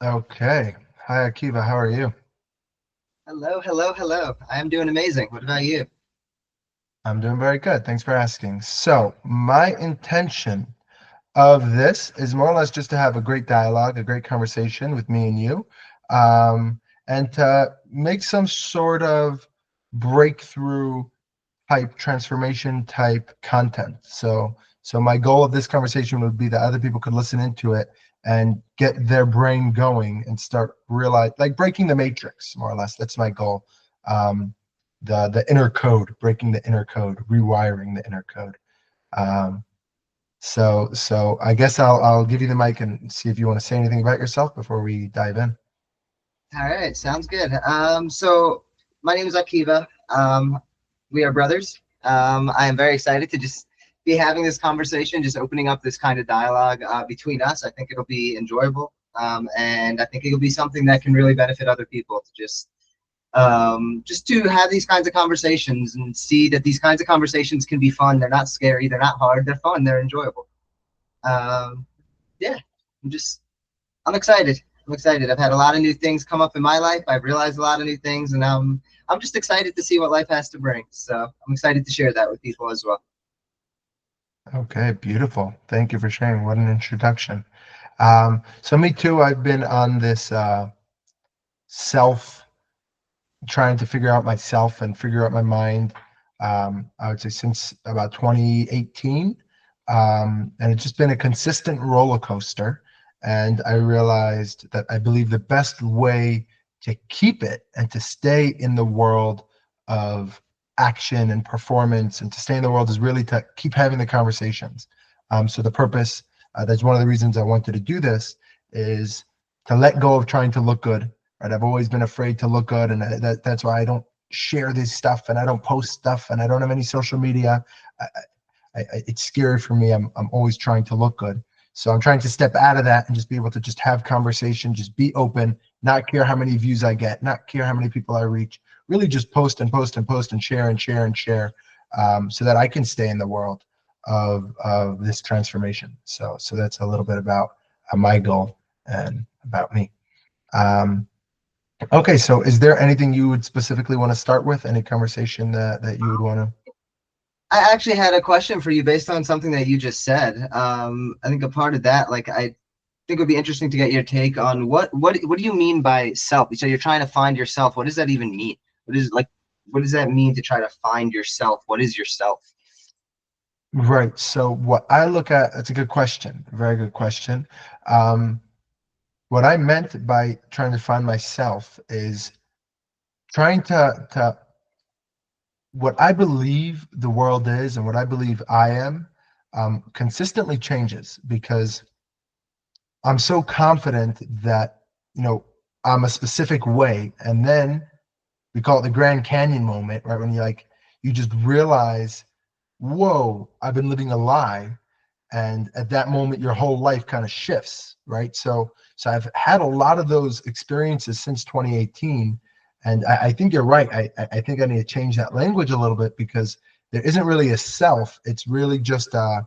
Okay. Hi, Akiva. How are you? Hello, hello, hello. I am doing amazing. What about you? I'm doing very good. Thanks for asking. So, my intention of this is more or less just to have a great dialogue, a great conversation with me and you, and to make some sort of breakthrough type transformation type content. So my goal of this conversation would be that other people could listen into it and get their brain going and start realize like breaking the matrix, more or less. That's my goal. Um, the inner code, breaking the inner code, rewiring the inner code. Um, so I guess I'll give you the mic and see if you want to say anything about yourself before we dive in. All right, sounds good. So my name is Akiva. We are brothers. I am very excited to just be having this conversation, just opening up this kind of dialogue between us. I think it'll be enjoyable, and I think it'll be something that can really benefit other people to just to have these kinds of conversations and see that these kinds of conversations can be fun. They're not scary. They're not hard. They're fun. They're enjoyable. Um, yeah, I'm just I'm excited. I'm excited. I've had a lot of new things come up in my life. I've realized a lot of new things, and I'm just excited to see what life has to bring. So I'm excited to share that with people as well. Okay, beautiful. Thank you for sharing. What an introduction. So me too. I've been on this self, trying to figure out myself and figure out my mind. I would say since about 2018, and it's just been a consistent roller coaster. And I realized that I believe the best way to keep it and to stay in the world of action and performance and to stay in the world is really to keep having the conversations. So the purpose, that's one of the reasons I wanted to do this, is to let go of trying to look good. Right, I've always been afraid to look good, and that's why I don't share this stuff and I don't post stuff and I don't have any social media. I, it's scary for me. I'm always trying to look good. So I'm trying to step out of that and just be able to just have conversation, just be open, not care how many views I get, not care how many people I reach, really just post and post and post and share and share and share, so that I can stay in the world of this transformation. So that's a little bit about my goal and about me. Um, Okay, so is there anything you would specifically want to start with? Any conversation that you would want to? I actually had a question for you based on something that you just said. I think a part of that, like I think it would be interesting to get your take on what do you mean by self? So you're trying to find yourself. What does that even mean? What does that mean to try to find yourself? What is yourself? Right. So what I look at, that's a good question, a very good question. Um, what I meant by trying to find myself is trying to what I believe the world is and what I believe I am, consistently changes because I'm so confident that, you know, I'm a specific way, and then we call it the Grand Canyon moment, right? When you just realize, whoa, I've been living a lie. And at that moment, your whole life kind of shifts, right? So I've had a lot of those experiences since 2018. And I think you're right. I think I need to change that language a little bit because there isn't really a self. It's really just a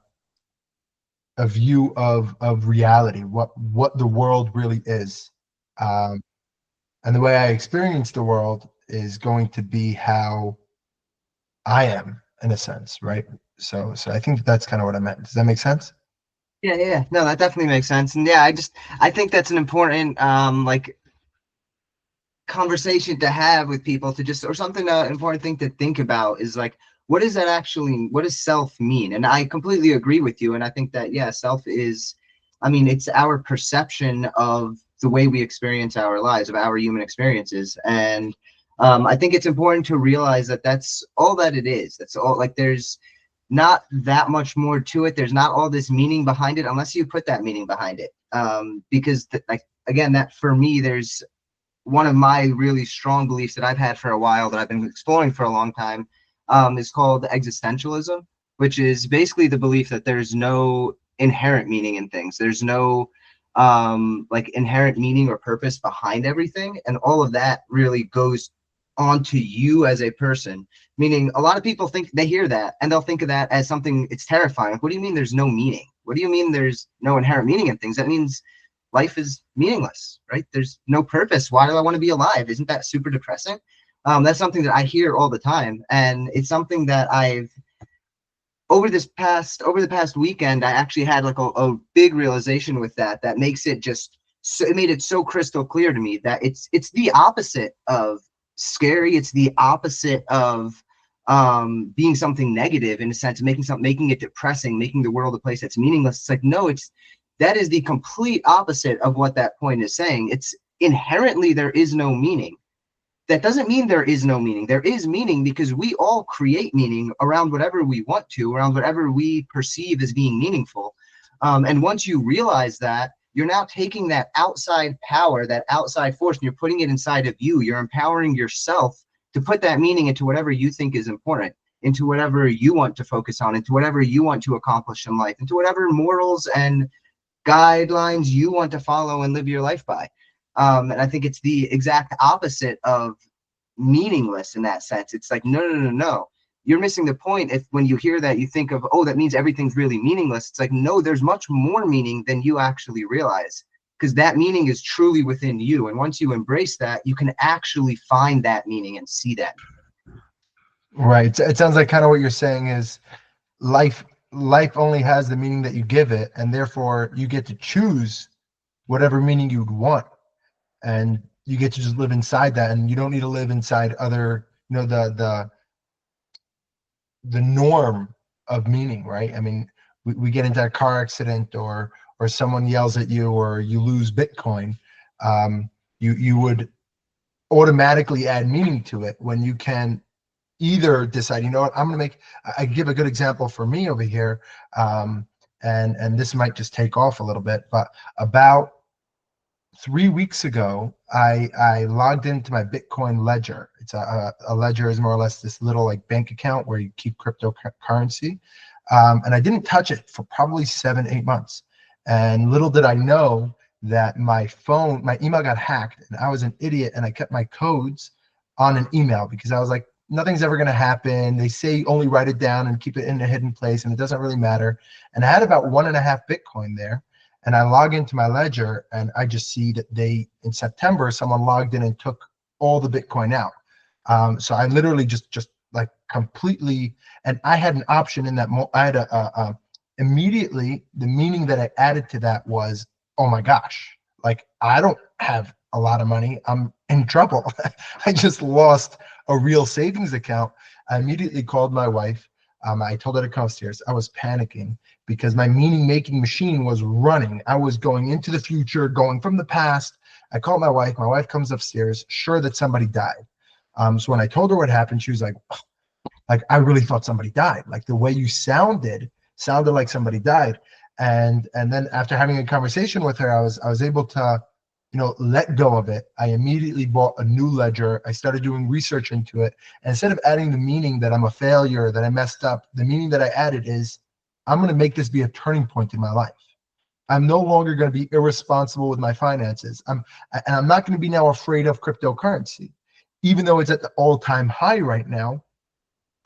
view of reality, what the world really is. Um, and the way I experience the world is going to be how I am in a sense, right? So I think that's kind of what I meant. Does that make sense? Yeah, yeah. No, that definitely makes sense. And yeah, I think that's an important like conversation to have with people to just or something important thing to think about is like what does self mean? And I completely agree with you, and I think that yeah, self is, I mean, it's our perception of the way we experience our lives, of our human experiences. And I think it's important to realize that that's all that it is. That's all. Like there's not that much more to it. There's not all this meaning behind it unless you put that meaning behind it. Because like again, that for me, there's one of my really strong beliefs that I've had for a while that I've been exploring for a long time, is called existentialism, which is basically the belief that there's no inherent meaning in things. There's no like inherent meaning or purpose behind everything, and all of that really goes onto you as a person. Meaning, a lot of people think they hear that and they'll think of that as something it's terrifying. Like, what do you mean there's no meaning? What do you mean there's no inherent meaning in things? That means life is meaningless, right? There's no purpose. Why do I want to be alive? Isn't that super depressing? That's something that I hear all the time, and it's something that I've over the past weekend, I actually had like a big realization with that makes it just so, it made it so crystal clear to me that it's the opposite of scary. It's the opposite of being something negative, in a sense, making it depressing, making the world a place that's meaningless. It's like, no, that is the complete opposite of what that point is saying. It's inherently there is no meaning. That doesn't mean there is no meaning. There is meaning because we all create meaning around whatever we want to, around whatever we perceive as being meaningful. And once you realize that, you're now taking that outside power, that outside force, and you're putting it inside of you. You're empowering yourself to put that meaning into whatever you think is important, into whatever you want to focus on, into whatever you want to accomplish in life, into whatever morals and guidelines you want to follow and live your life by. And I think it's the exact opposite of meaningless in that sense. It's like, no, no, no, no. You're missing the point. If when you hear that, you think of, oh, that means everything's really meaningless. It's like, no, there's much more meaning than you actually realize, because that meaning is truly within you. And once you embrace that, you can actually find that meaning and see that. Right. It sounds like kind of what you're saying is life life only has the meaning that you give it, and therefore you get to choose whatever meaning you'd want, and you get to just live inside that, and you don't need to live inside other, the norm of meaning, right? I mean, we get into a car accident, or someone yells at you, or you lose Bitcoin. You would automatically add meaning to it when you can either decide, you know what, I'm going to make. I give a good example for me over here, and this might just take off a little bit, but about 3 weeks ago, I logged into my Bitcoin ledger. It's a ledger is more or less this little like bank account where you keep cryptocurrency, and I didn't touch it for probably 7, 8 months. And little did I know that my email got hacked, and I was an idiot, and I kept my codes on an email because I was like, nothing's ever going to happen. They say only write it down and keep it in a hidden place, and it doesn't really matter. And I had about 1.5 Bitcoin there. And I log into my ledger, and I just see that in September, someone logged in and took all the Bitcoin out. So I literally just like completely, and I had an option in that. I had immediately, the meaning that I added to that was, oh my gosh, like I don't have a lot of money. I'm in trouble. I just lost a real savings account. I immediately called my wife. I told her to come upstairs. I was panicking because my meaning-making machine was running. I was going into the future, going from the past. I called my wife. My wife comes upstairs, sure that somebody died. So when I told her what happened, she was like, oh, like I really thought somebody died. Like the way you sounded like somebody died. And then after having a conversation with her, I was able to, let go of it. I immediately bought a new ledger. I started doing research into it. And instead of adding the meaning that I'm a failure, that I messed up, the meaning that I added is, I'm going to make this be a turning point in my life. I'm no longer going to be irresponsible with my finances. And I'm not going to be now afraid of cryptocurrency. Even though it's at the all-time high right now,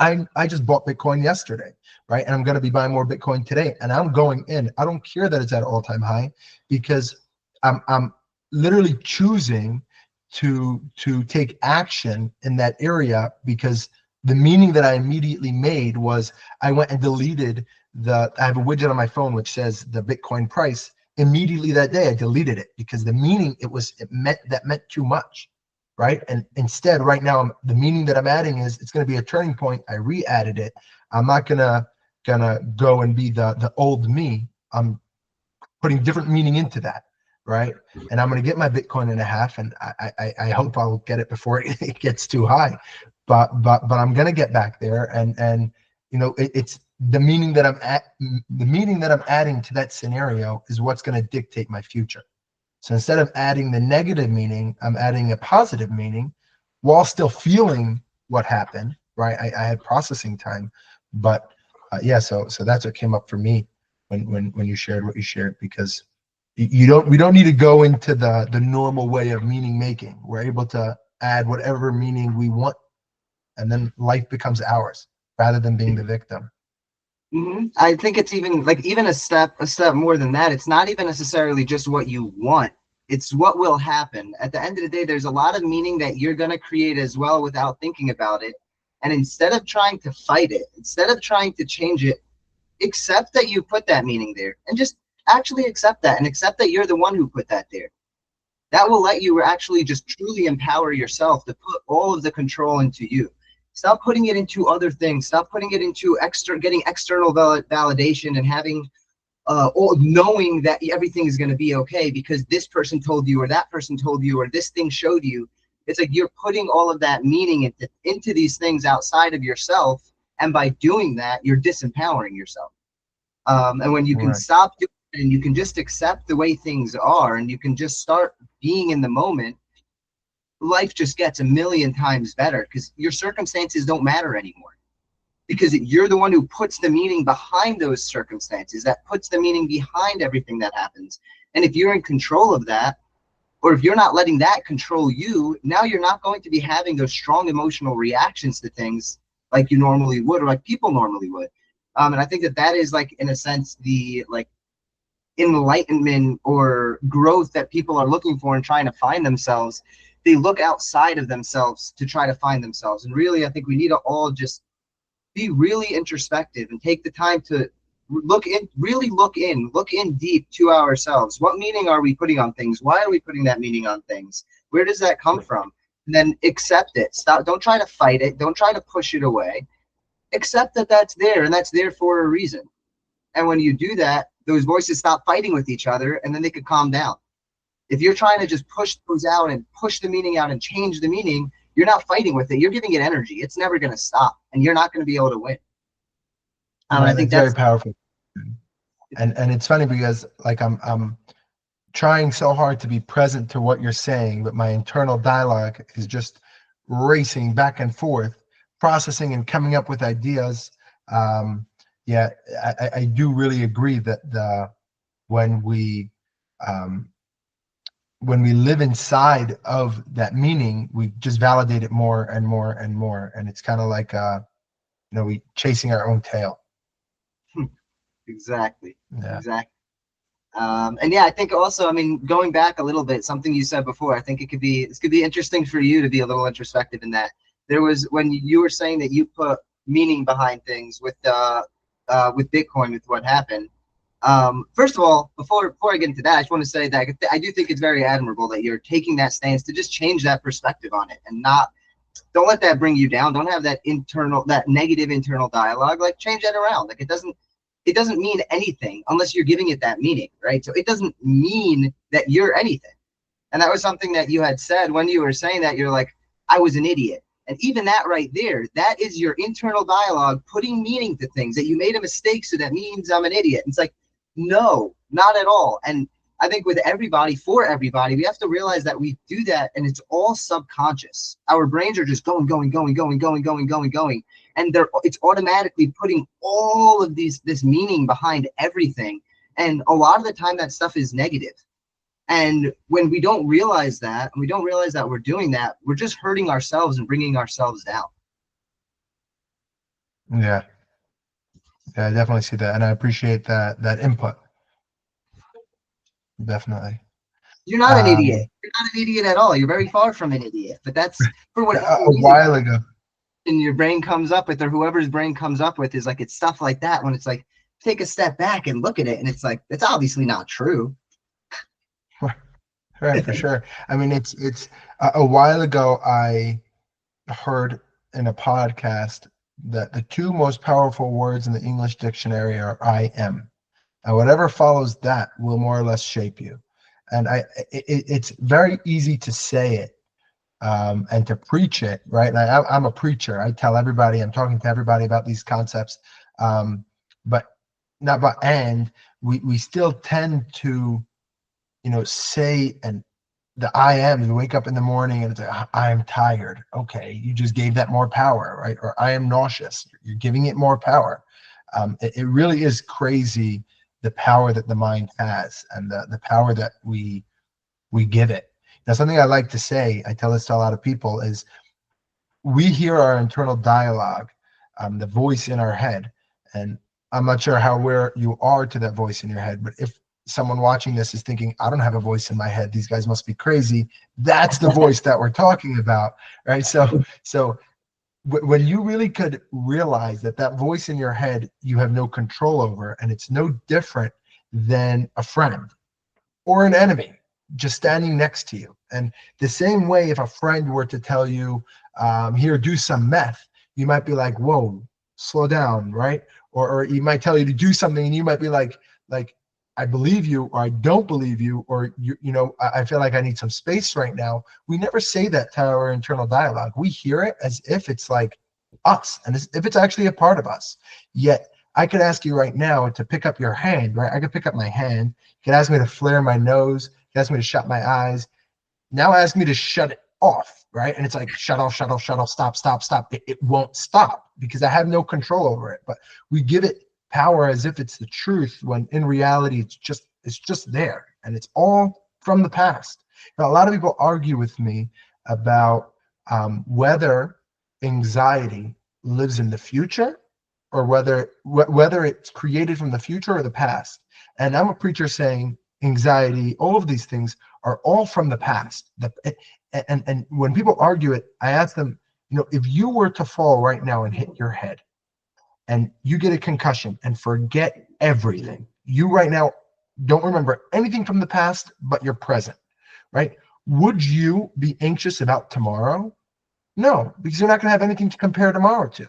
I just bought Bitcoin yesterday, right? And I'm going to be buying more Bitcoin today. And I'm going in. I don't care that it's at all-time high, because I'm literally choosing to take action in that area, because the meaning that I immediately made was, I went and deleted I have a widget on my phone which says the Bitcoin price. Immediately that day I deleted it, because the meaning it meant too much, right? And instead right now, the meaning that I'm adding is, it's going to be a turning point. I re-added it. I'm not gonna go and be the old me. I'm putting different meaning into that, right? And I'm going to get my Bitcoin in a half, and I hope I'll get it before it gets too high, but I'm going to get back there, and it's the meaning that I'm adding to that scenario is what's going to dictate my future. So instead of adding the negative meaning, I'm adding a positive meaning, while still feeling what happened, right? I had processing time, but yeah, so that's what came up for me when you shared what you shared, because we don't need to go into the normal way of meaning making. We're able to add whatever meaning we want, and then life becomes ours rather than being the victim. I think it's even a step more than that. It's not even necessarily just what you want. It's what will happen. At the end of the day, there's a lot of meaning that you're going to create as well without thinking about it. And instead of trying to fight it, instead of trying to change it, accept that you put that meaning there and just actually accept that and accept that you're the one who put that there. That will let you actually just truly empower yourself to put all of the control into you. Stop putting it into other things. Stop putting it into getting external validation and having or knowing that everything is going to be okay because this person told you or that person told you or this thing showed you. It's like you're putting all of that meaning into these things outside of yourself, and by doing that, you're disempowering yourself. And when you can Right. stop doing it and you can just accept the way things are and you can just start being in the moment, life just gets a million times better because your circumstances don't matter anymore. Because you're the one who puts the meaning behind those circumstances, that puts the meaning behind everything that happens. And if you're in control of that, or if you're not letting that control you, now you're not going to be having those strong emotional reactions to things like you normally would or like people normally would. And I think that that is like, in a sense, the like enlightenment or growth that people are looking for and trying to find themselves. They look outside of themselves to try to find themselves. And really, I think we need to all just be really introspective and take the time to look in deep to ourselves. What meaning are we putting on things? Why are we putting that meaning on things? Where does that come from? And then accept it. Stop. Don't try to fight it. Don't try to push it away. Accept that that's there and that's there for a reason. And when you do that, those voices stop fighting with each other and then they could calm down. If you're trying to just push those out and push the meaning out and change the meaning, you're not fighting with it. You're giving it energy. It's never going to stop, and you're not going to be able to win. And I Right. think That's very that's powerful. And it's funny because like I'm trying so hard to be present to what you're saying, but my internal dialogue is just racing back and forth, processing and coming up with ideas. Um, yeah, I do really agree that when we um, when we live inside of that meaning, we just validate it more and more and more, and it's kind of like we chasing our own tail. exactly, Yeah. exactly. And yeah, I think also, I mean, going back a little bit, something you said before, I think this could be interesting for you to be a little introspective in that. There was when you were saying that you put meaning behind things with Bitcoin, with what happened. First of all, before I get into that, I just want to say that I do think it's very admirable that you're taking that stance to just change that perspective on it and not don't let that bring you down. Don't have that negative internal dialogue. Like change that around. Like it doesn't mean anything unless you're giving it that meaning, right? So it doesn't mean that you're anything. And that was something that you had said when you were saying that. You're like, I was an idiot. And even that right there, that is your internal dialogue putting meaning to things, that you made a mistake, so that means I'm an idiot. And it's like, no, not at all. And I think with everybody, for everybody, we have to realize that we do that and it's all subconscious. Our brains are just going, going, going, going, going, going, going, going. And it's automatically putting all of this meaning behind everything. And a lot of the time that stuff is negative. And when we don't realize that, and we don't realize that we're doing that, we're just hurting ourselves and bringing ourselves down. Yeah. Yeah, I definitely see that, and I appreciate that input. Definitely. You're not an idiot. Um, You're not an idiot at all. You're very far from an idiot. But that's for whatever a reason while ago. and your brain comes up with, or whoever's brain comes up with, is like it's stuff like that when it's like take a step back and look at it and it's like it's obviously not true. Right, for sure. I mean, it's a while ago I heard in a podcast that the two most powerful words in the English dictionary are I am. And whatever follows that will more or less shape you. And it's very easy to say it and to preach it, right? And I'm a preacher. I tell everybody, I'm talking to everybody about these concepts. But not but and we still tend to, say and the I am, you wake up in the morning and it's like, I am tired. Okay, you just gave that more power, right? Or I am nauseous. You're giving it more power. It really is crazy the power that the mind has and the power that we give it. Now, something I like to say, I tell this to a lot of people, is we hear our internal dialogue, the voice in our head, and I'm not sure how aware you are to that voice in your head, but if someone watching this is thinking, I don't have a voice in my head, these guys must be crazy, that's the voice that we're talking about, right? So when you really could realize that that voice in your head you have no control over, and it's no different than a friend or an enemy just standing next to you. And the same way, if a friend were to tell you, here, do some meth, you might be like, whoa, slow down, right? Or he might tell you to do something and you might be like, I believe you, or I don't believe you, or I feel like I need some space right now. We never say that to our internal dialogue. We hear it as if it's like us, and as if it's actually a part of us. Yet I could ask you right now to pick up your hand, right? I could pick up my hand. You could ask me to flare my nose. You could ask me to shut my eyes. Now ask me to shut it off, right? And it's like, shut off, shut off, shut off, stop, stop, stop. It won't stop because I have no control over it. But we give it power as if it's the truth, when in reality it's just there, and it's all from the past. Now, a lot of people argue with me about whether anxiety lives in the future, or whether it's created from the future or the past. And I'm a preacher saying anxiety, all of these things are all from the past. And when people argue it, I ask them, if you were to fall right now and hit your head, and you get a concussion and forget everything, you right now don't remember anything from the past but your present, right? Would you be anxious about tomorrow? No, because you're not going to have anything to compare tomorrow to.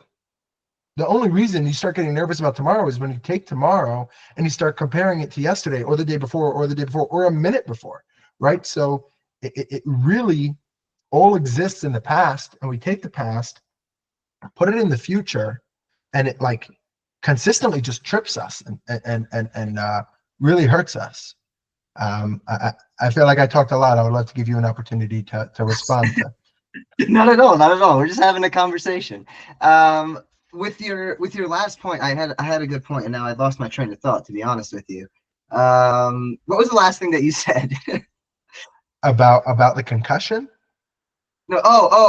The only reason you start getting nervous about tomorrow is when you take tomorrow and you start comparing it to yesterday or the day before or the day before or a minute before, right? So it really all exists in the past, and we take the past, put it in the future, and it like consistently just trips us and really hurts us. I feel like I talked a lot. I would love to give you an opportunity to respond to. Not at all, not at all. We're just having a conversation. With your last point, I had a good point, and now I lost my train of thought, to be honest with you. What was the last thing that you said? About the concussion. No,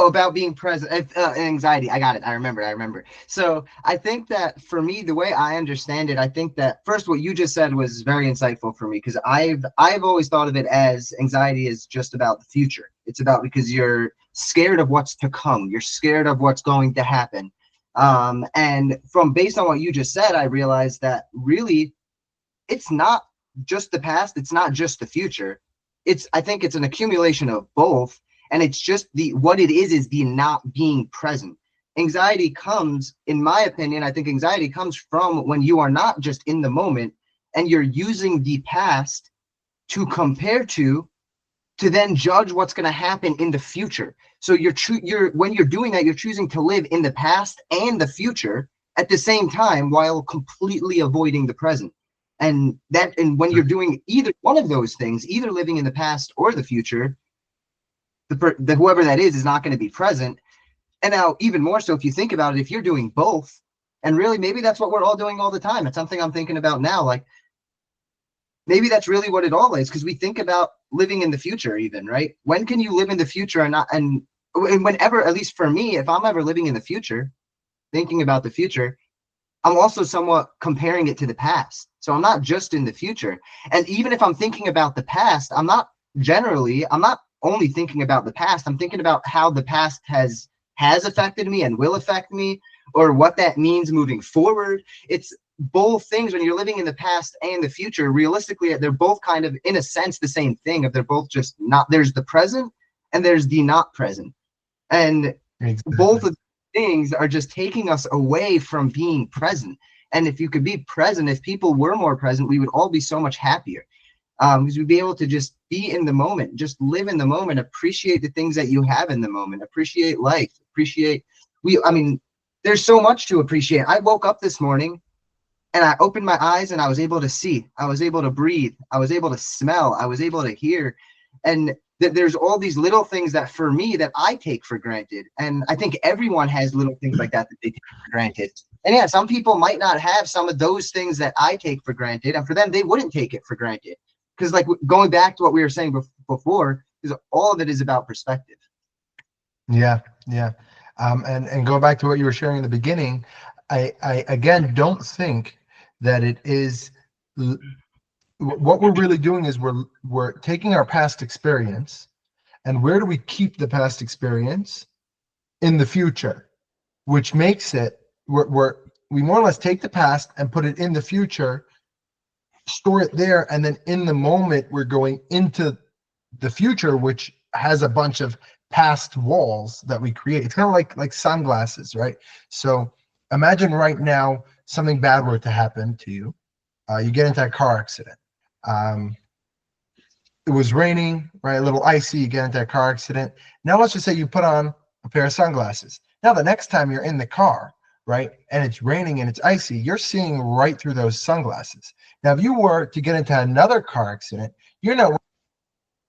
about being present, anxiety. I got it. I remember. So I think that for me, the way I understand it, I think that first, what you just said was very insightful for me, because I've always thought of it as anxiety is just about the future. It's about because you're scared of what's to come. You're scared of what's going to happen. And from based on what you just said, I realized that really it's not just the past. It's not just the future. I think it's an accumulation of both. And it's just what it is the not being present. Anxiety comes, in my opinion, I think anxiety comes from when you are not just in the moment and you're using the past to compare to then judge what's going to happen in the future. So when you're doing that, you're choosing to live in the past and the future at the same time while completely avoiding the present. And when you're doing either one of those things, either living in the past or the future, the whoever that is not going to be present. And now, even more so, if you think about it, if you're doing both, and really maybe that's what we're all doing all the time. It's something I'm thinking about now. Like maybe that's really what it all is, because we think about living in the future, even, right? When can you live in the future and whenever, at least for me, if I'm ever living in the future, thinking about the future, I'm also somewhat comparing it to the past. So I'm not just in the future. And even if I'm thinking about the past, I'm not only thinking about the past. I'm thinking about how the past has affected me and will affect me, or what that means moving forward. It's both things. When you're living in the past and the future, realistically, they're both kind of, in a sense, the same thing. If they're both just not, there's the present and there's the not present. And Exactly. both of things are just taking us away from being present. And if you could be present, if people were more present, we would all be so much happier. Because we'd be able to just be in the moment, just live in the moment, appreciate the things that you have in the moment, appreciate life, there's so much to appreciate. I woke up this morning and I opened my eyes and I was able to see, I was able to breathe, I was able to smell, I was able to hear. And there's all these little things that for me that I take for granted. And I think everyone has little things like that they take for granted. And yeah, some people might not have some of those things that I take for granted. And for them, they wouldn't take it for granted. Because like going back to what we were saying before, is all of it is about perspective. Yeah. And go back to what you were sharing in the beginning. I again don't think that it is what we're really doing is we're taking our past experience, and where do we keep the past experience? In the future, which makes it we more or less take the past and put it in the future, store it there, and then in the moment we're going into the future, which has a bunch of past walls that we create. It's kind of like sunglasses, right? So imagine right now something bad were to happen to you. You get into a car accident. Um, it was raining, right? A little icy. You get into a car accident. Now let's just say you put on a pair of sunglasses. Now the next time you're in the car, right, and it's raining and it's icy, you're seeing right through those sunglasses. Now, if you were to get into another car accident, you're not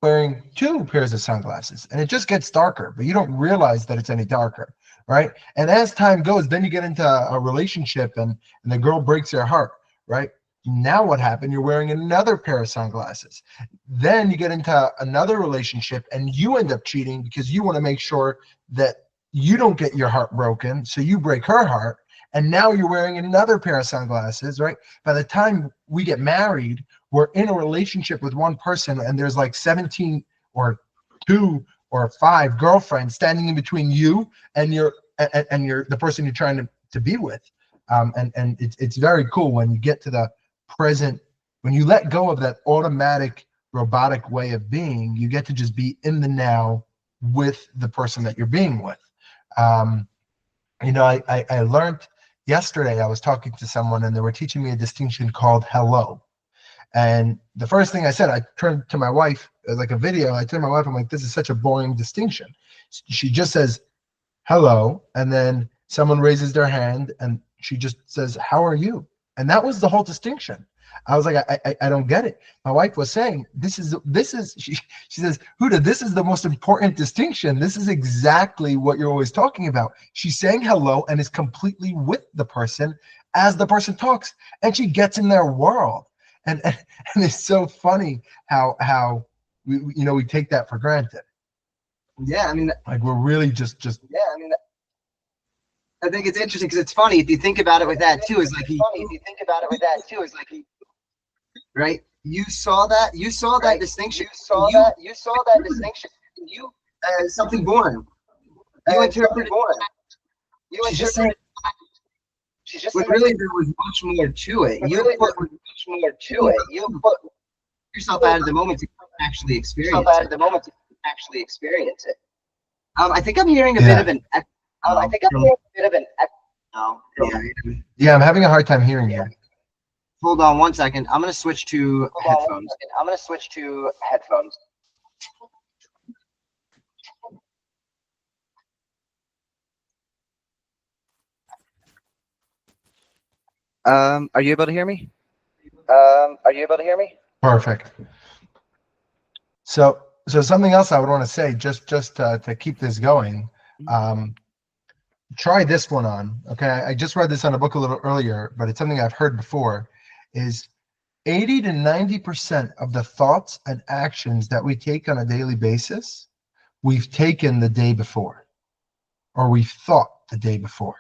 wearing two pairs of sunglasses, and it just gets darker, but you don't realize that it's any darker, right? And as time goes, then you get into a relationship, and the girl breaks your heart, right? Now what happened? You're wearing another pair of sunglasses. Then you get into another relationship, and you end up cheating because you want to make sure that you don't get your heart broken, so you break her heart, and now you're wearing another pair of sunglasses, right? By the time we get married, we're in a relationship with one person, and there's like 17 or 2 or 5 girlfriends standing in between you and the person you're trying to be with. And it's very cool when you get to the present, when you let go of that automatic robotic way of being, you get to just be in the now with the person that you're being with. I learned yesterday, I was talking to someone and they were teaching me a distinction called hello. And the first thing I said, I turned to my wife, like a video, I turned to my wife, I'm like, this is such a boring distinction. She just says hello, and then someone raises their hand and she just says, how are you? And that was the whole distinction. I was like, I don't get it. My wife was saying, she says, Huda, this is the most important distinction. This is exactly what you're always talking about. She's saying hello and is completely with the person as the person talks, and she gets in their world. And it's so funny how we take that for granted. Yeah, I mean, like we're really just yeah, I mean, I think it's interesting because it's funny if you think about it with that too. Is like right? You saw that distinction. You saw that distinction. You something boring. You interpreted. She's just saying. But really, there was much more to it. You put yourself out of the moment to actually experience it. I think I'm hearing a bit of an echo. No. Yeah, I'm having a hard time hearing you. Hold on one second. I'm gonna switch to headphones. Are you able to hear me? Perfect. So something else I would want to say, just to keep this going, try this one on. Okay, I just read this on a book a little earlier, but it's something I've heard before. Is 80 to 90% of the thoughts and actions that we take on a daily basis, we've taken the day before, or we've thought the day before.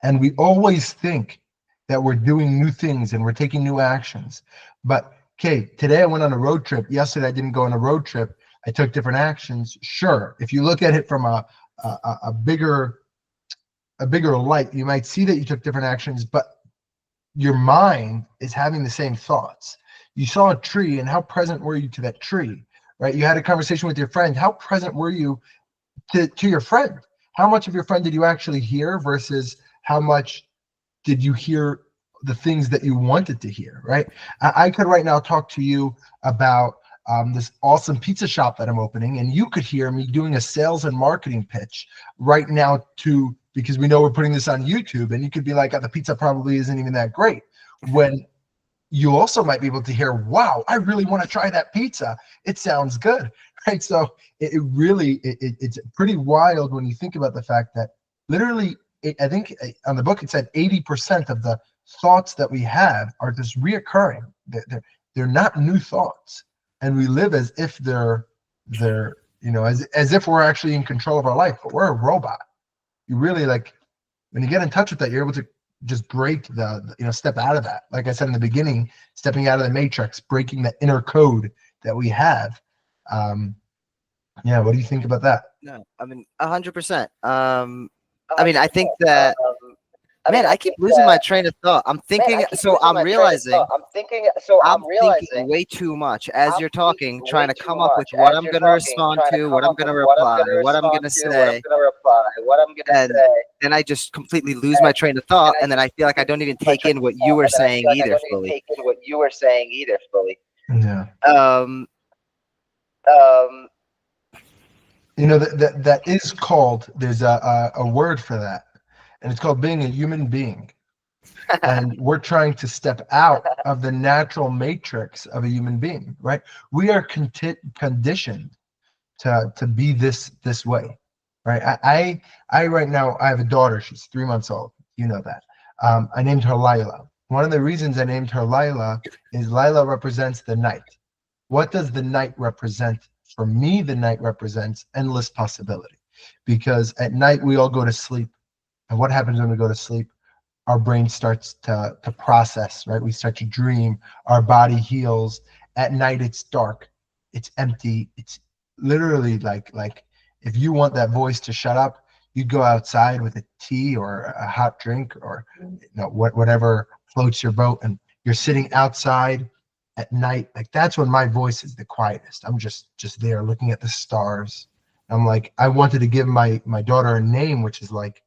And we always think that we're doing new things and we're taking new actions. But okay, today I went on a road trip. Yesterday I didn't go on a road trip. I took different actions. Sure, if you look at it from a bigger light, you might see that you took different actions, but your mind is having the same thoughts. You saw a tree, and how present were you to that tree, right? You had a conversation with your friend. How present were you to your friend? How much of your friend did you actually hear versus how much did you hear the things that you wanted to hear, right? I could right now talk to you about this awesome pizza shop that I'm opening, and you could hear me doing a sales and marketing pitch right now because we know we're putting this on YouTube, and you could be like, oh, the pizza probably isn't even that great. When you also might be able to hear, wow, I really want to try that pizza. It sounds good, right? So it's pretty wild when you think about the fact that literally, I think on the book it said 80% of the thoughts that we have are just reoccurring. They're not new thoughts, and we live as if they're as if we're actually in control of our life, but we're a robot. You really, like, when you get in touch with that, you're able to just break step out of that. Like I said in the beginning, stepping out of the matrix, breaking the inner code that we have. Yeah, what do you think about that? No, I mean, 100%. I mean, I think that, man, I keep losing my train of thought. I'm thinking, so I'm realizing I'm thinking way too much as you're talking, trying to come up with what I'm going to respond to, what I'm going to reply, what I'm going to say. And then I just completely lose my train of thought. And then I feel like I don't even take in what you were saying either fully. Yeah. Um, that is called, there's a word for that, and it's called being a human being. And we're trying to step out of the natural matrix of a human being, right? We are conditioned to be this way, right? I right now, I have a daughter. She's 3 months old. You know that. I named her Lila. One of the reasons I named her Lila is Lila represents the night. What does the night represent? For me, the night represents endless possibility, because at night we all go to sleep. And what happens when we go to sleep? Our brain starts to process, right? We start to dream, our body heals. At night, it's dark, it's empty. It's literally like if you want that voice to shut up, you go outside with a tea or a hot drink, or whatever floats your boat, and you're sitting outside at night. Like, that's when my voice is the quietest. I'm just there looking at the stars. I'm like, I wanted to give my daughter a name, which is like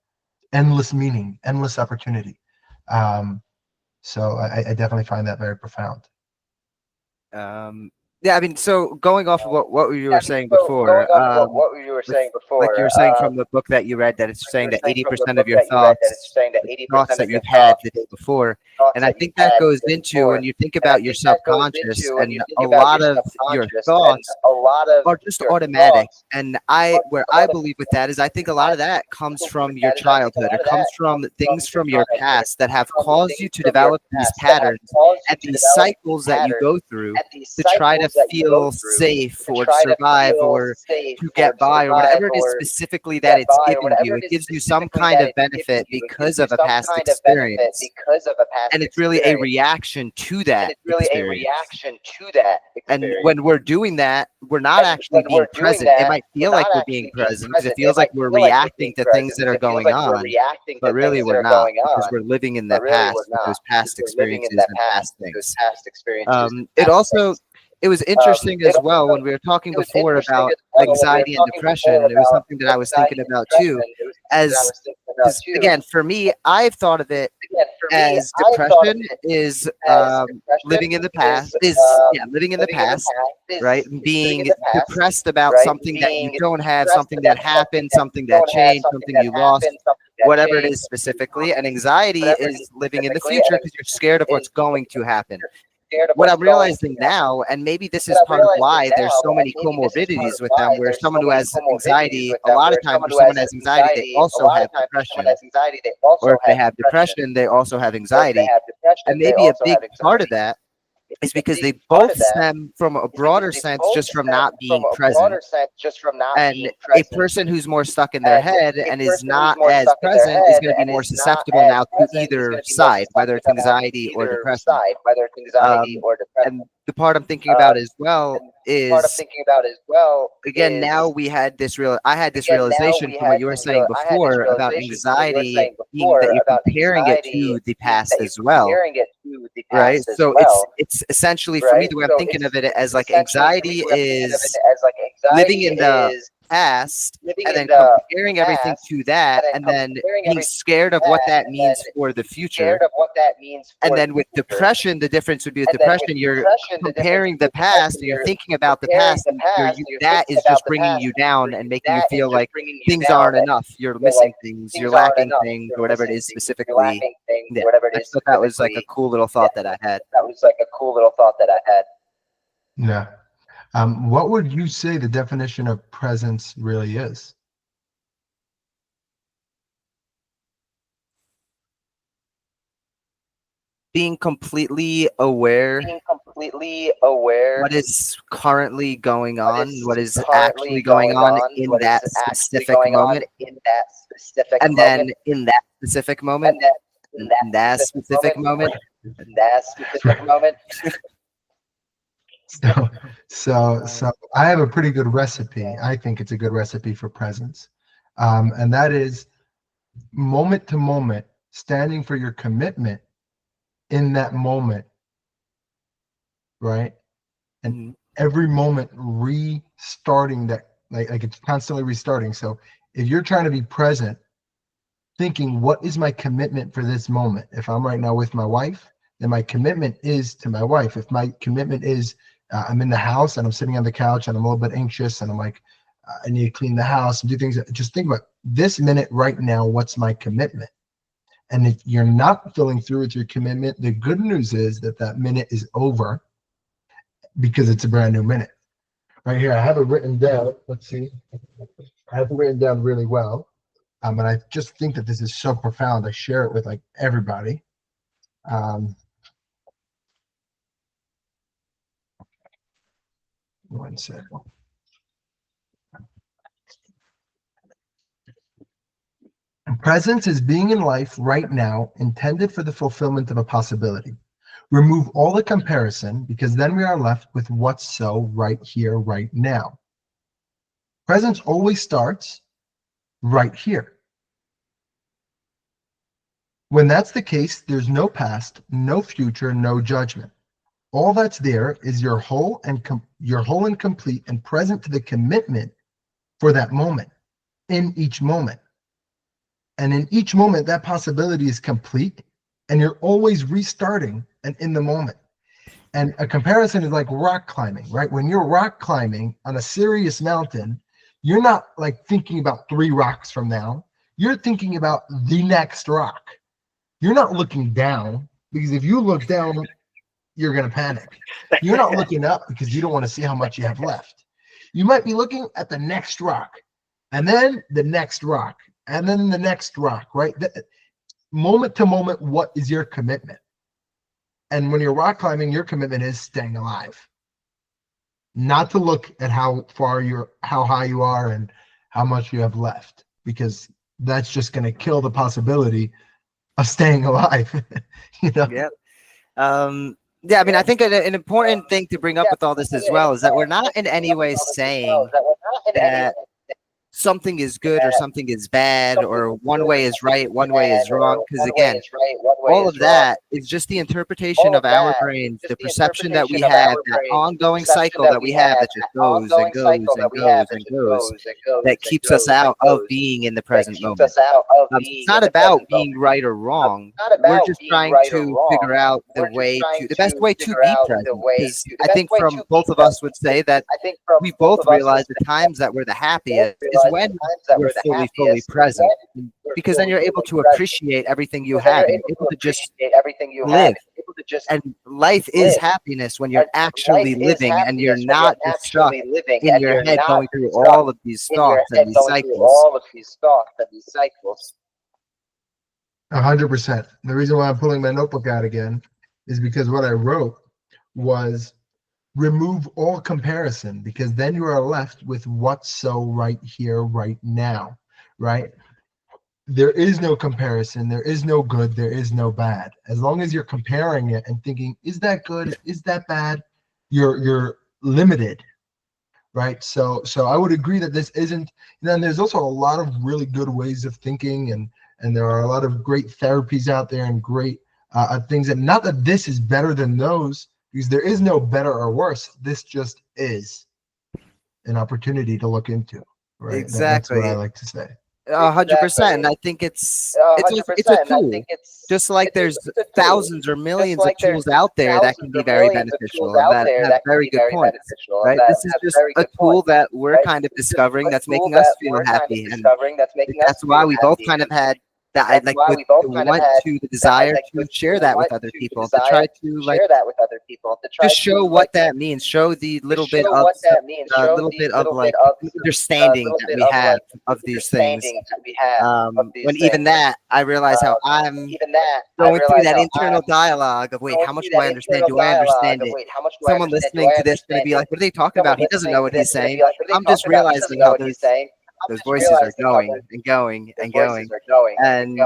endless meaning, endless opportunity. So I definitely find that very profound. Yeah, I mean, so going off of what you were saying before, like you were saying from the book that you read, that it's saying that 80% of your thoughts, the thoughts that you've had the day before. And I think that goes into when you think about your subconscious, and a lot of your thoughts are just automatic. And where I believe with that is, I think a lot of that comes from your childhood. It comes from things from your past that have caused you to develop these patterns and these cycles that you go through to try to feel safe or survive or to get by or whatever it is specifically that it's giving you. It gives you some kind of benefit because of a past experience. And it's really a reaction to that experience. And when we're doing that, we're not actually being present. It might feel like we're being present because it feels like we're reacting to things that are going on, but really we're not, because we're living in the past with those past experiences and past things. It was interesting as well when we were talking before about anxiety and depression. It was something that I was thinking about too, because again, for me, I've thought of it as depression is living in the past, right? Being depressed about something that you don't have, something that happened, something that changed, something you lost, whatever it is specifically. And anxiety is living in the future because you're scared of what's going to happen. What I'm realizing now, and maybe this is part of why there's so many comorbidities with them, where someone who has anxiety, a lot of times when someone has anxiety, they also have depression. Or if they have depression, they also have anxiety. And maybe a big part of that is because they both stem from a broader sense, just from not being present. And a person who's more stuck in their head and is not as present is going to be more susceptible now to either side, whether it's anxiety or depression. And the part I'm thinking about as well is, again, now I had this realization from what you were saying before about anxiety being that you're comparing it to the past as well. Right. So it's essentially, for me, the way I'm thinking of it as like anxiety is living in the past and then comparing everything to that, and then being scared of what that means for the future. And then with depression, the difference would be with depression, you're comparing the past and you're thinking about the past, and that is just bringing you down and making you feel like things aren't enough. You're missing things, you're lacking things, or whatever it is specifically. Yeah, I thought that was like a cool little thought that I had. Yeah. What would you say the definition of presence really is? Being completely aware what is currently going on, what is actually going on in that specific moment, and then in that specific moment, in that specific moment. So I have a pretty good recipe. I think it's a good recipe for presence, and that is moment to moment, standing for your commitment in that moment, right? And every moment restarting that, like it's constantly restarting. So if you're trying to be present, thinking, what is my commitment for this moment? If I'm right now with my wife, then my commitment is to my wife. If my commitment is I'm in the house and I'm sitting on the couch and I'm a little bit anxious and I'm like, I need to clean the house and do things. Just think about this minute right now. What's my commitment? And if you're not filling through with your commitment, the good news is that that minute is over because it's a brand new minute. Right here, I have it written down. Let's see. I have it written down really well. And I just think that this is so profound. I share it with like everybody. One second. Presence is being in life right now, intended for the fulfillment of a possibility. Remove all the comparison, because then we are left with what's so right here, right now. Presence always starts right here. When that's the case, there's no past, no future, no judgment. All that's there is your whole and complete and present to the commitment for that moment, in each moment. And in each moment, that possibility is complete, and you're always restarting and in the moment. And a comparison is like rock climbing, right? When you're rock climbing on a serious mountain, you're not like thinking about 3 rocks from now. You're thinking about the next rock. You're not looking down, because if you look down, you're going to panic. You're not looking up because you don't want to see how much you have left. You might be looking at the next rock, and then the next rock, and then the next rock, right? Moment to moment, what is your commitment? And when you're rock climbing, your commitment is staying alive. Not to look at how high you are and how much you have left, because that's just going to kill the possibility of staying alive. You know? Yeah. Yeah, I mean, I think an important thing to bring up with all this as well is that we're not in any way saying that something is good or something is bad, or one way is right, one way is wrong. Because again, all of that is just the interpretation of our brains, the perception that we have, that ongoing cycle that we have that just goes and goes and goes and goes, that keeps us out of being in the present moment. It's not about being right or wrong. We're just trying to figure out the best way to be present. Because I think from both of us would say that we both realize the times that we're the happiest is when we're fully present, because then you're able to appreciate everything you have and you're able to just live. And life is happiness when you're actually living and you're not just stuck in your head going through all of these thoughts and these cycles. 100%. The reason why I'm pulling my notebook out again is because what I wrote was remove all comparison, because then you are left with what's so right here, right now, right? There is no comparison. There is no good. There is no bad. As long as you're comparing it and thinking, is that good? Is that bad? You're limited, right? So I would agree that this isn't, and there's also a lot of really good ways of thinking, and there are a lot of great therapies out there and great things, and not that this is better than those, because there is no better or worse. This just is an opportunity to look into, right? Exactly. That's what I like to say. 100%. And I think it's a tool. Just like there's thousands or millions of tools out there that can be very beneficial and that have very good points, right? This is just a tool that we're kind of discovering that's making us feel happy, and that's why we both kind of had that, like, to the desire to share that with other people, to try to like just show what that means, show the little bit of like understanding that we have of these things. When even that, I realize how I'm going through that internal dialogue of, wait, how much do I understand? Do I understand it? Someone listening to this is going to be like, what are they talking about? He doesn't know what he's saying. I'm just realizing how there's those voices are going and going and going. And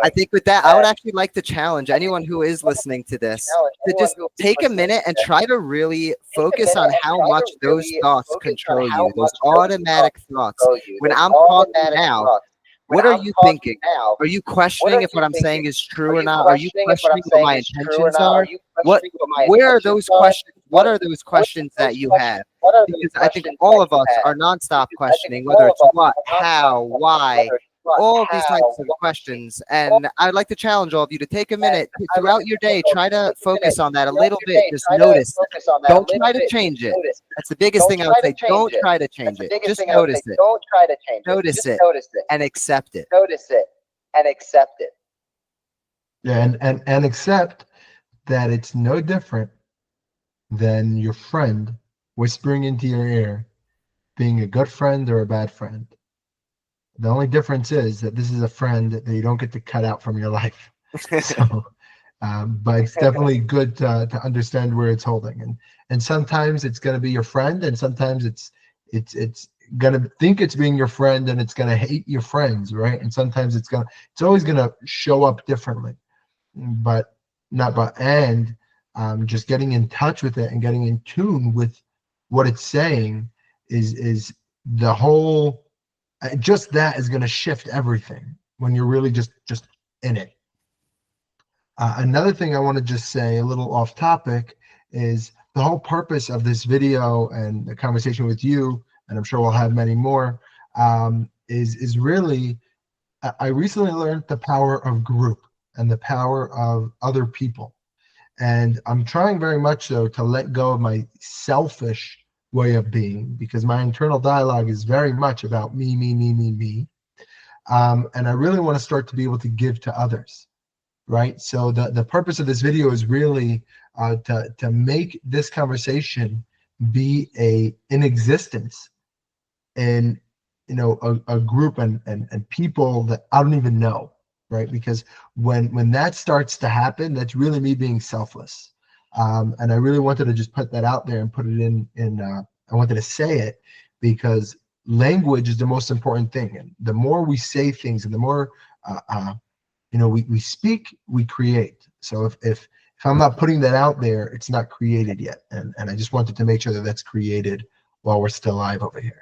I think with that, I would actually like to challenge anyone who is listening to this to just take a minute and try to really focus on how much those thoughts control you, those automatic thoughts. When I'm talking now, what are you thinking? Are you questioning if what I'm saying is true or not? Are you questioning what my intentions are? Where are those questions? What are those questions that you have? Because I think all of us are nonstop questioning, whether it's what, how, why, all these types of questions. And I'd like to challenge all of you to take a minute throughout your day, try to focus on that a little bit. Just notice it. Don't try to change it. That's the biggest thing I would say. Don't try to change it. Just notice it. Notice it and accept it. Yeah, and accept that it's no different than your friend whispering into your ear, being a good friend or a bad friend. The only difference is that this is a friend that you don't get to cut out from your life. So, but it's definitely good to understand where it's holding, and sometimes it's going to be your friend, and sometimes it's going to think it's being your friend, and it's going to hate your friends, right? And sometimes it's always going to show up differently, but just getting in touch with it and getting in tune with what it's saying is the whole. Just that is going to shift everything when you're really just in it. Another thing I want to just say, a little off topic, is the whole purpose of this video and the conversation with you, and I'm sure we'll have many more, is really, I recently learned the power of group and the power of other people. And I'm trying very much so to let go of my selfish way of being, because my internal dialogue is very much about me. And I really want to start to be able to give to others, right? So the purpose of this video is really to make this conversation be in existence in a group and people that I don't even know, right? Because when that starts to happen, that's really me being selfless. And I really wanted to just put that out there and put it in I wanted to say it, because language is the most important thing. And the more we say things and the more we speak, we create. So if I'm not putting that out there, it's not created yet. And I just wanted to make sure that that's created while we're still live over here.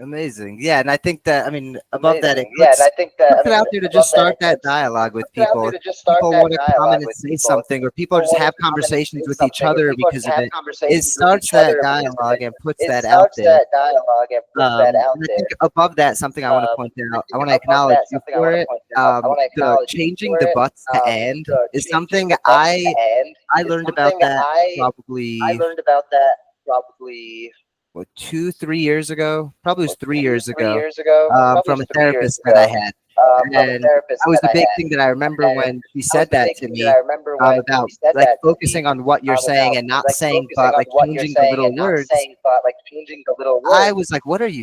Amazing. Yeah, and I think that, above that, puts it out there to just start that dialogue with people. People want to comment and say something, or people just have conversations with each other because of it. It starts that dialogue and puts that out there. And I think above that, something I want to point out, I want to acknowledge you for it. The changing the buts to and is something I learned about that probably 2-3 years ago, probably was 3 years ago, from a therapist that I had. And that was the big thing that I remember when she said that to me, about like focusing on what you're saying and not saying but, like changing the little words. I was like, what are you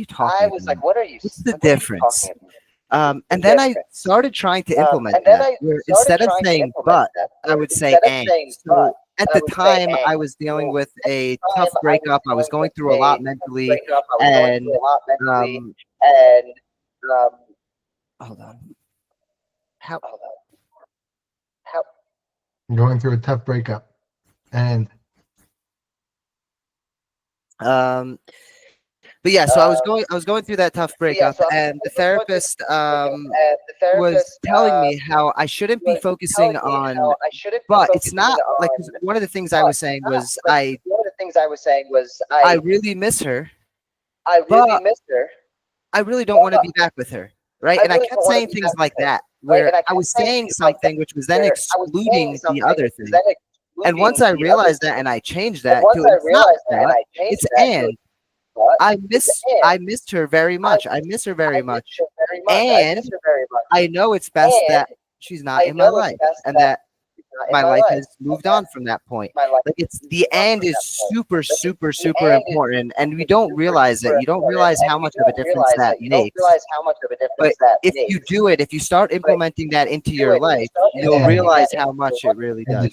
talking about? What's the difference? And then I started trying to implement that, where instead of saying but, I would say and. So at the time, I was dealing with a tough breakup. I was going through a lot mentally, and hold on. How? I'm going through a tough breakup, and but yeah, so I was going through that tough breakup, and the therapist was telling me how I shouldn't be focusing on, but it's not like, 'cause one of the things I was saying was I really miss her, but I really don't want to be back with her, right? And I kept saying things like that, where I was saying something which was then excluding the other thing. And once I realized that and I changed that to it's not but, it's and. I missed her very much. I miss her very much. And I know it's best that she's not in my life, and that my life has moved on from that point. Like, it's the end is super, super, super important, and we don't realize it. You don't realize how much of a difference that makes. But if you do it, if you start implementing that into your life, you'll realize how much it really does.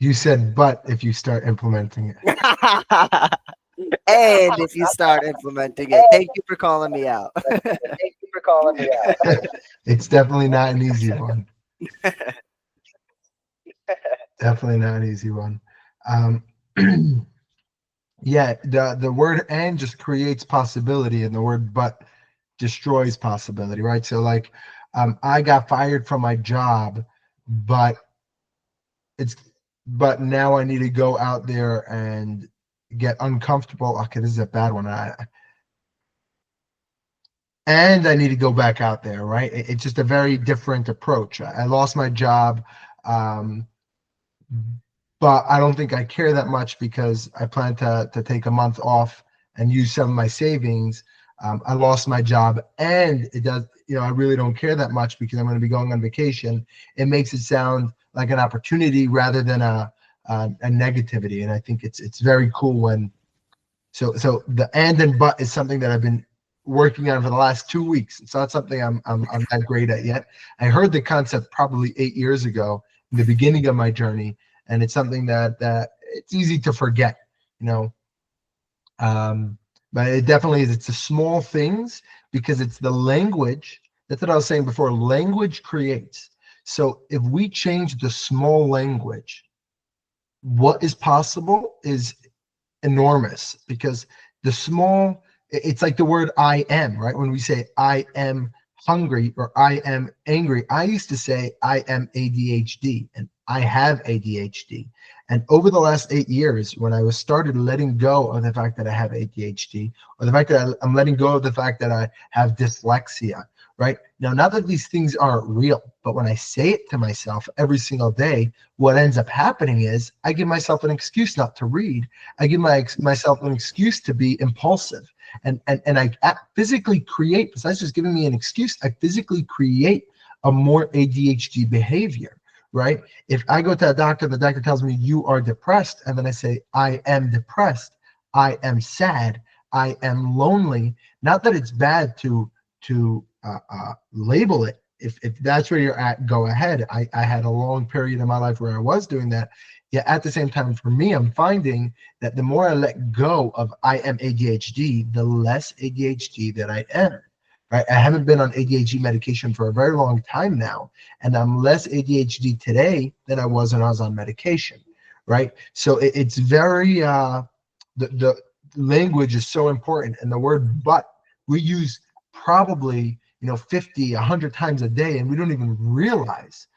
You said, but if you start implementing it. And if you start implementing it, thank you for calling me out. It's definitely not an easy one. Definitely not an easy one. Um, yeah, the word "and" just creates possibility, and the word "but" destroys possibility, right? So like, I got fired from my job, but it's but now I need to go out there and get uncomfortable. Okay, this is a bad one. And I need to go back out there, right? It's just a very different approach. I lost my job, um, but I don't think I care that much because I plan to take a month off and use some of my savings. I lost my job, and it does, I really don't care that much because I'm going to be going on vacation. It makes it sound like an opportunity rather than a negativity, and I think it's very cool when. So the and but is something that I've been working on for the last 2 weeks. It's not something I'm not great at yet. I heard the concept probably 8 years ago in the beginning of my journey, and it's something that it's easy to forget, you know. But it definitely is. It's the small things because it's the language. That's what I was saying before. Language creates. So if we change the small language, what is possible is enormous because the small, it's like the word I am, right? When we say I am hungry or I am angry, I used to say I am ADHD and I have ADHD. And over the last 8 years, when I was started letting go of the fact that I have ADHD, or the fact that I'm letting go of the fact that I have dyslexia, right? Now, not that these things aren't real, but when I say it to myself every single day, what ends up happening is I give myself an excuse not to read. I give myself an excuse to be impulsive. And I physically create, besides just giving me an excuse, I physically create a more ADHD behavior, right? If I go to a doctor, the doctor tells me you are depressed, and then I say, I am depressed, I am sad, I am lonely. Not that it's bad to label it. If that's where you're at, go ahead. I had a long period in my life where I was doing that. Yet at the same time, for me, I'm finding that the more I let go of I am ADHD, the less ADHD that I am. Right? I haven't been on ADHD medication for a very long time now, and I'm less ADHD today than I was when I was on medication. Right? So it's very the language is so important, and the word "but" we use probably 50 100 times a day, and we don't even realize.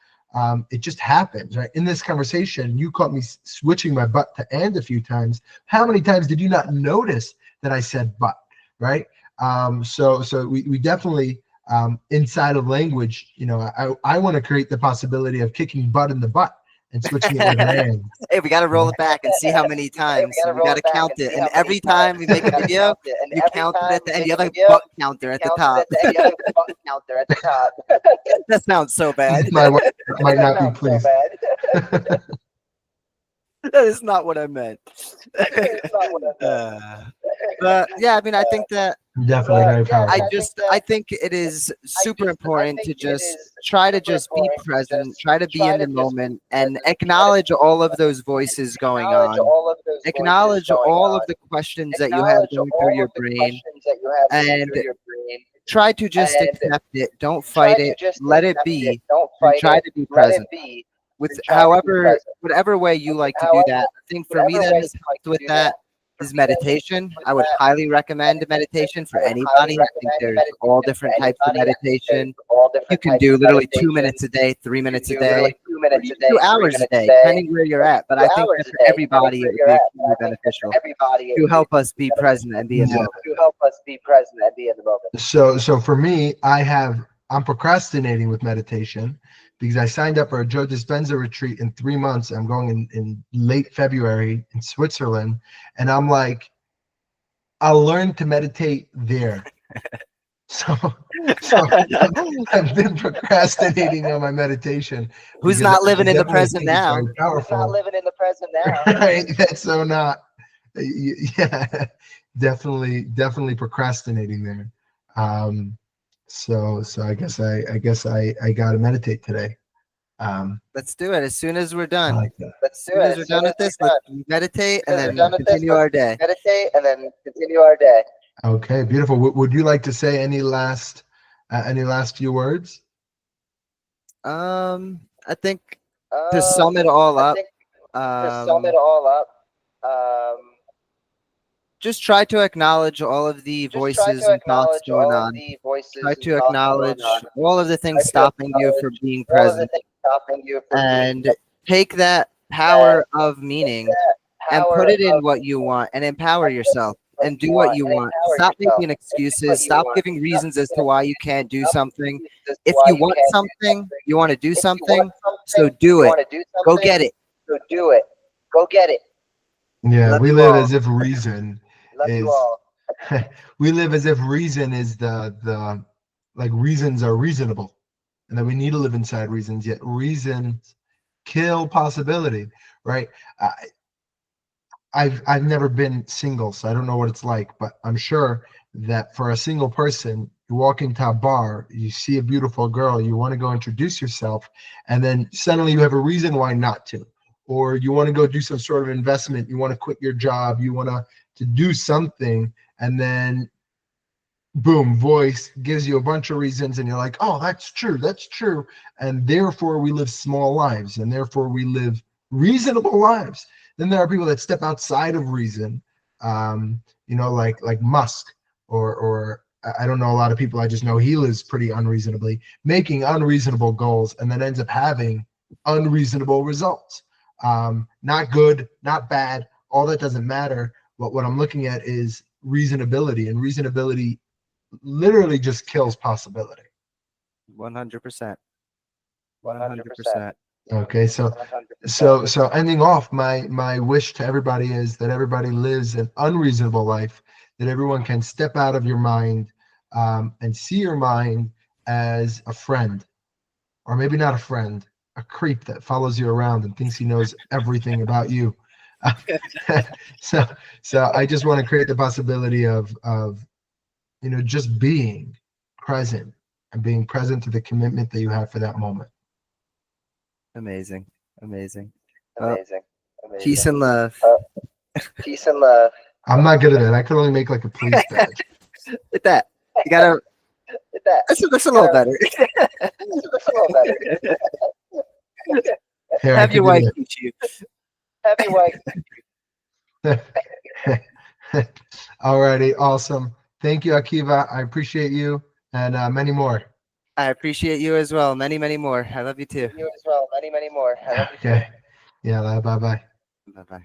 It just happens, right? In this conversation, you caught me switching my "but" to "and" a few times. How many times did you not notice that I said "but"? Right? So we definitely, inside of language, I want to create the possibility of kicking butt in the butt and switching it with an "and." Hey, we got to roll it back and see how many times. We got to count it. And every time we make a video, you count it at the end. You have a butt counter at the top. That sounds so bad. My wife might not be pleased. That is not what I meant. But yeah, I mean, I think that Definitely very powerful. I think it is super important to just try to just be present, try to be in the moment, and acknowledge all of those voices going on. Acknowledge all of the questions that you have going through your brain, and try to just accept it. Don't fight it. Let it be, and try to be present. With whatever way you like to do that. I think for me that has helped with that is meditation. I would highly recommend meditation for anybody. I think there's all different types of meditation. You can do literally 2 minutes a day, 3 minutes a day, 2 hours a day, depending where you're at. But I think that for everybody, it would be extremely beneficial to help us be present and be in the moment. So for me, I'm procrastinating with meditation because I signed up for a Joe Dispenza retreat in 3 months. I'm going in late February in Switzerland, and I'm like, I'll learn to meditate there. So I've been procrastinating on my meditation. Who's not living in the present now? Right? That's so not. Yeah, definitely procrastinating there. So I guess I got to meditate today. Let's do it as soon as we're I done. like that. As soon as we're done with this, let's meditate and then continue our day. Okay, beautiful. Would you like to say any last few words? I think to sum it all up, just try to acknowledge all of the voices and thoughts going on. Try to acknowledge all of the things stopping you from being present, and take that power of meaning and put it in what you want and empower yourself and do what you want. Stop making excuses. Stop giving reasons as to why you can't do something. If you want something, you want to do something, so do it. Go get it. Yeah, Love we you live all. as if reason is we live as if reason is the like reasons are reasonable and that we need to live inside reasons, yet reasons kill possibility, right? I've never been single, so I don't know what it's like, but I'm sure that for a single person, you walk into a bar, you see a beautiful girl, you want to go introduce yourself, and then suddenly you have a reason why not to. Or you want to go do some sort of investment, you want to quit your job, you want to do something, and then boom, voice gives you a bunch of reasons, and you're like, oh, that's true. And therefore we live small lives, and therefore we live reasonable lives. Then there are people that step outside of reason, like Musk, or I don't know a lot of people. I just know he lives pretty unreasonably, making unreasonable goals, and then ends up having unreasonable results. Not good, not bad. All that doesn't matter. But what I'm looking at is reasonability, and reasonability literally just kills possibility. 100%. 100%. Okay, so ending off, my wish to everybody is that everybody lives an unreasonable life, that everyone can step out of your mind, and see your mind as a friend, or maybe not a friend, a creep that follows you around and thinks he knows everything about you. so I just want to create the possibility of just being present, and being present to the commitment that you have for that moment. Amazing. Well, peace and love. I'm not good at that. I could only make like a police badge. With that, you gotta. That's a little better. Here, I Have could your do wife that. teach you. Alrighty, awesome. Thank you, Akiva. I appreciate you, and many more. I appreciate you as well. Many more. I love you too. Okay. Yeah, bye bye. Bye bye.